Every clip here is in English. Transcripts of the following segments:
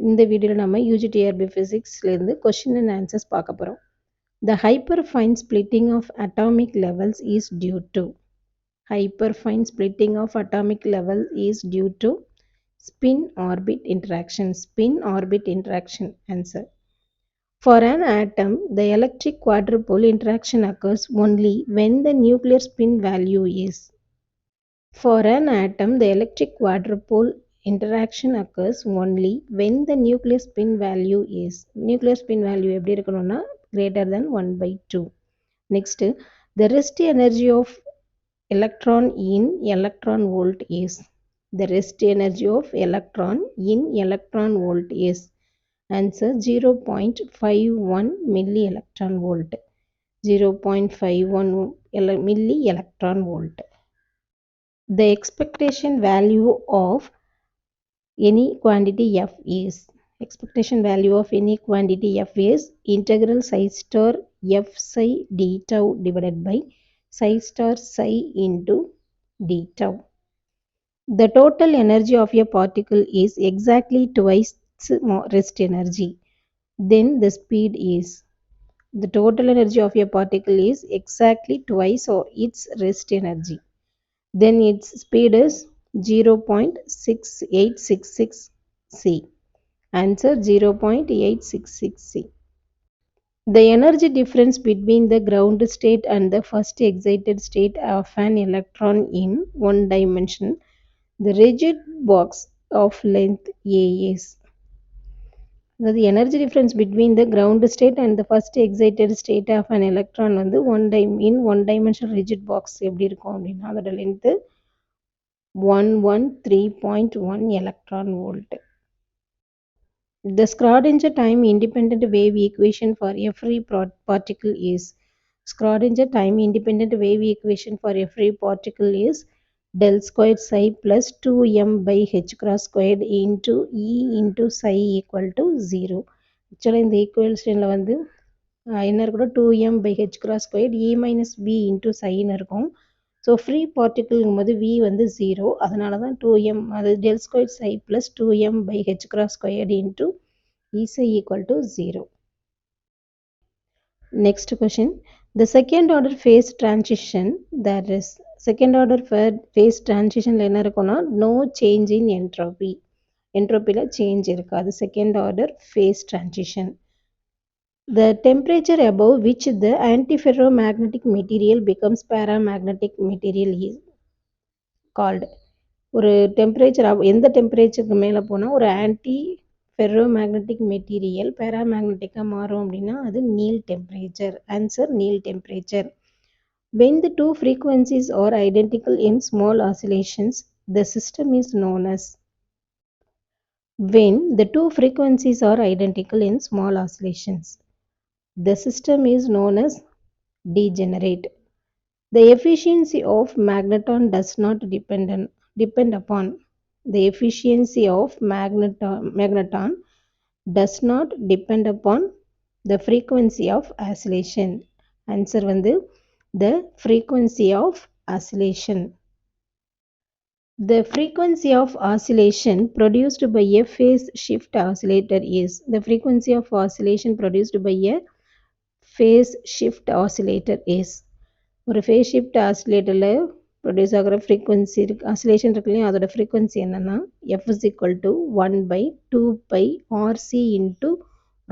இந்த வீடியோவில் நம்ம UGTRB ஃபிசிக்ஸ்லேருந்து கொஷின் அண்ட் ஆன்சர்ஸ் பார்க்க போகிறோம். The hyperfine splitting of atomic levels is due to hyperfine splitting of atomic level is due to spin orbit interaction. Spin orbit interaction. Answer. For an atom, the electric quadrupole interaction occurs only when the nuclear spin value is. For an atom, the electric quadrupole interaction occurs only when the nuclear spin value is. Nuclear spin value எப்படி இருக்கணும்னா greater than 1/2. Next, the rest energy of electron in electron volt is. The rest energy of electron in electron volt is. Answer 0.51 milli electron volt. 0.51 milli electron volt. The expectation value of any quantity f is. Expectation value of any quantity f is integral psi star f psi d tau divided by psi star psi into d tau. The total energy of a particle is exactly twice rest energy. Then the speed is. The total energy of a particle is exactly twice its rest energy. Then its speed is 0.6866 c. Answer 0.866 c. The energy difference between the ground state and the first excited state of an electron in one dimension, the rigid box of length a is. The energy difference between the ground state and the first excited state of an electron வந்து in one dimensional rigid box எப்படி இருக்கும் அப்படின்னா அதோட length 113.1 electron volt. The Schrödinger time independent wave equation for a free particle is. Schrödinger time independent wave equation for a free particle is del squared psi plus 2m by h cross squared into E into psi equal to 0. Actually இந்த equationல வந்து என்ன இருக்கணும் 2m by h cross squared E minus b into psi இருக்கும். So free பார்ட்டிக்கிள்ங்கும் போது v வந்து 0, அதனால தான் 2m அது del squared psi plus 2m by h cross squared into E psi equal to 0. Next question. The second order phase transition, that is second order phase transition என்ன இருக்கும்னா no change in entropy. Entropyல change இருக்காது. Second order phase transition. The temperature above which the antiferromagnetic material becomes paramagnetic material is called. ஒரு temperature எந்த டெம்பரேச்சருக்கு மேலே போனால் ஒரு anti ஃபெர்ரோமேக்னட்டிக் material பேராமேக்னட்டிக்காக மாறும் அப்படின்னா அது Neel temperature. Answer Neel temperature. When the two frequencies are identical in small oscillations, the system is known as. When the two frequencies are identical in small oscillations, the system is known as degenerate. The efficiency of magneton does not depend upon. The efficiency of magneton does not depend upon the frequency of oscillation. Answer வந்து the frequency of oscillation. The frequency of oscillation produced by a phase shift oscillator is. The frequency of oscillation produced by a phase shift oscillator is. ஒரு phase shift oscillatorல produce ஆகிற frequency இருக்கு, oscillation இருக்கு இல்லையா, அதோட frequency என்னன்னா f is equal to 1/2 pi RC into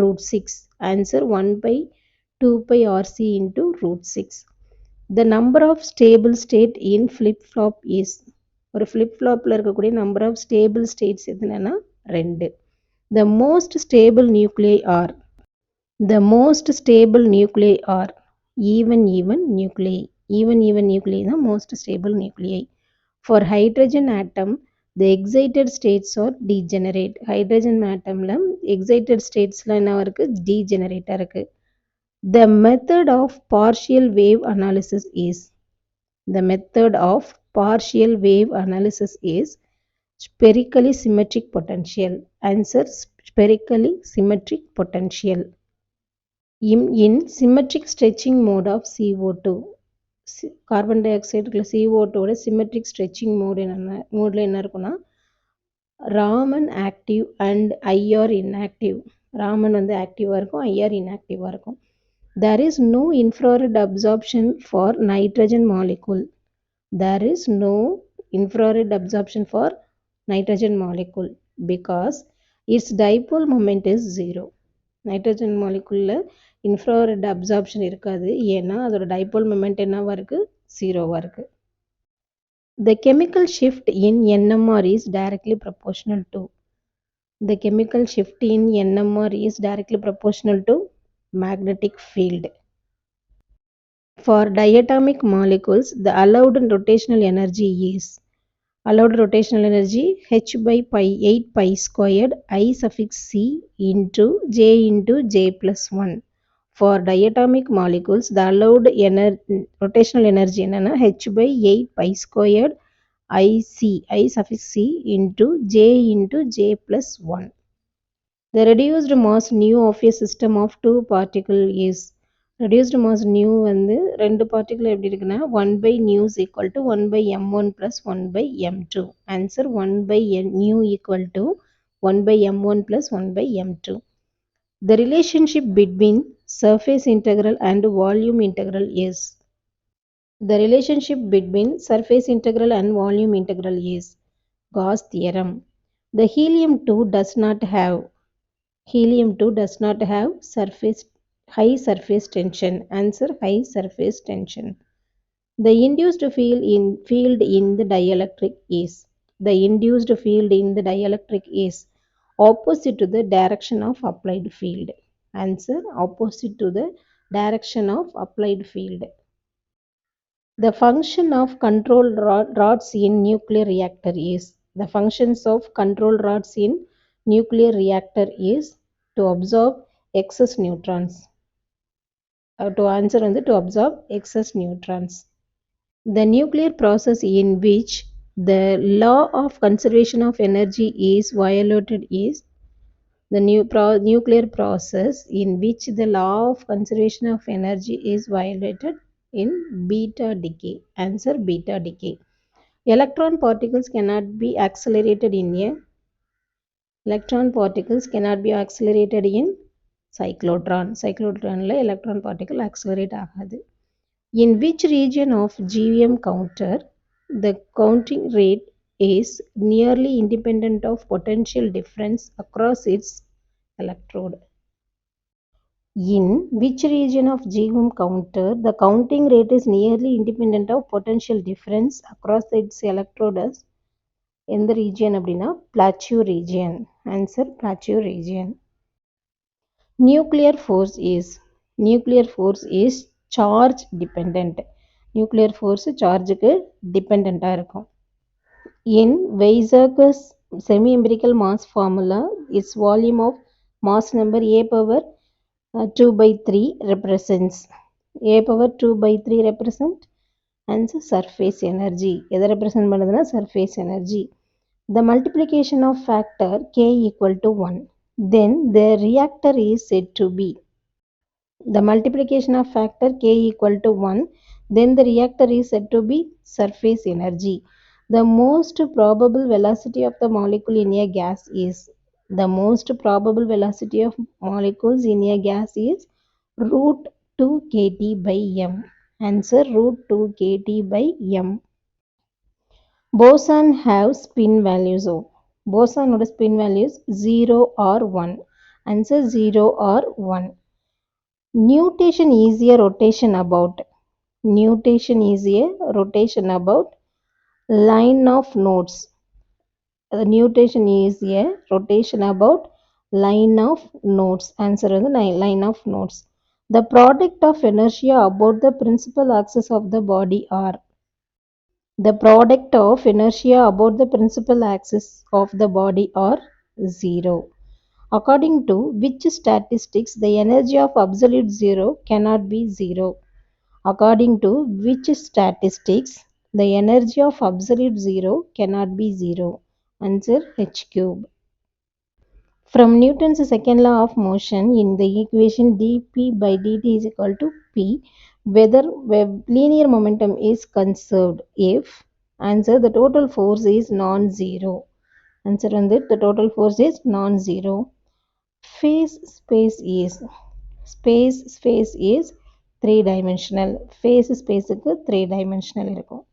root 6. Answer 1/2 pi RC into root 6. The number of stable state in flip-flop is. ஒரு flip-flopல இருக்கக்கூடிய number of stable states எதுனா 2. The most stable nuclei are. The most stable nuclei are even nuclei. Even nuclei the most stable nuclei. For hydrogen atom, the excited states are degenerate. Hydrogen atomல excited statesல என்ன இருக்கு, degenerate இருக்கு. The method of partial wave analysis is. The method of partial wave analysis is spherically symmetric potential. Answer spherically symmetric potential. In symmetric stretching mode of CO2, carbon டை ஆக்சைடுக்குள்ள CO2 symmetric stretching மோடில் என்ன இருக்குன்னா Raman active and IR inactive. Raman வந்து ஆக்டிவாக இருக்கும், IR inactiveஆ இருக்கும். There is no infrared absorption for nitrogen molecule. There is no infrared absorption for nitrogen molecule because its dipole moment is 0. Nitrogen மாலிகுலில் infrared absorption இருக்காது, ஏன்னா அதோட dipole moment என்னவா இருக்குது, 0வா இருக்குது. The chemical shift in NMR is directly proportional to. The chemical shift in NMR is directly proportional to magnetic field. For diatomic molecules, the allowed rotational energy is h by pi 8 pi squared I suffix c into j plus 1. For diatomic molecules, the allowed rotational energy என்னன்னா h by 8 pi squared I suffix c into j plus 1. The reduced mass nu of a system of two particle is reduced mass nu வந்து ரெண்டு particle எப்படி இருக்குன்னா 1 by nu is equal to 1 by m1 plus 1 by m2. Answer 1 by nu equal to 1 by m1 plus 1 by m2. The relationship between surface integral and volume integral is the relationship between surface integral and volume integral is Gauss theorem. The helium-2 does not have high surface tension. Answer high surface tension. The induced field in the dielectric is opposite to the direction of applied field. Answer opposite to the direction of applied field. The function of control rods in nuclear reactor is the functions of control rods in nuclear reactor is to absorb excess neutrons. To answer to absorb excess neutrons. The nuclear process in which the law of conservation of energy is violated is the nuclear process in which the law of conservation of energy is violated in beta decay. Answer beta decay. Electron particles cannot be accelerated in cyclotron. Cyclotronல electron particle accelerate ஆகாது. In which region of GVM counter the counting rate is nearly independent of potential difference across its electrode? In which region of GVM counter the counting rate is nearly independent of potential difference across its electrodes? எந்த region அப்படின்னா plateau region. Answer plateau region. Nuclear force is charge dependent. Nuclear force சார்ஜுக்கு டிபெண்டண்டா இருக்கும். In Weizsäck's semi-empirical mass formula, its volume of mass number a power 2 by 3 represents. a power 2 by 3 represent answer surface energy. எதை represent பண்ணுதுன்னா surface energy. The multiplication of factor k equal to 1. Then the reactor is said to be. The multiplication of factor k equal to 1. Then the reactor is said to be surface energy. The most probable velocity of the molecule in a gas is. The most probable velocity of molecules in a gas is root 2 kt by m. Answer root 2 kt by m. Boson have spin values of. Boson ஓட spin values 0 or 1. Answer 0 or 1. Nutation is a rotation about. Nutation is a rotation about line of nodes. Nutation is a rotation about line of nodes. Answer is line of nodes. The product of inertia about the principal axis of the body are. The product of inertia about the principal axis of the body are 0. According to which statistics the energy of absolute zero cannot be 0? According to which statistics the energy of absolute zero cannot be 0? Answer h cube. From Newton's second law of motion in the equation dp by dt is equal to p, whether linear momentum is conserved if answer the total force is non-zero. Answer வந்து the total force is non-zero. Phase space is 3 dimensional. phase spaceக்கு 3 dimensional இருக்கும்.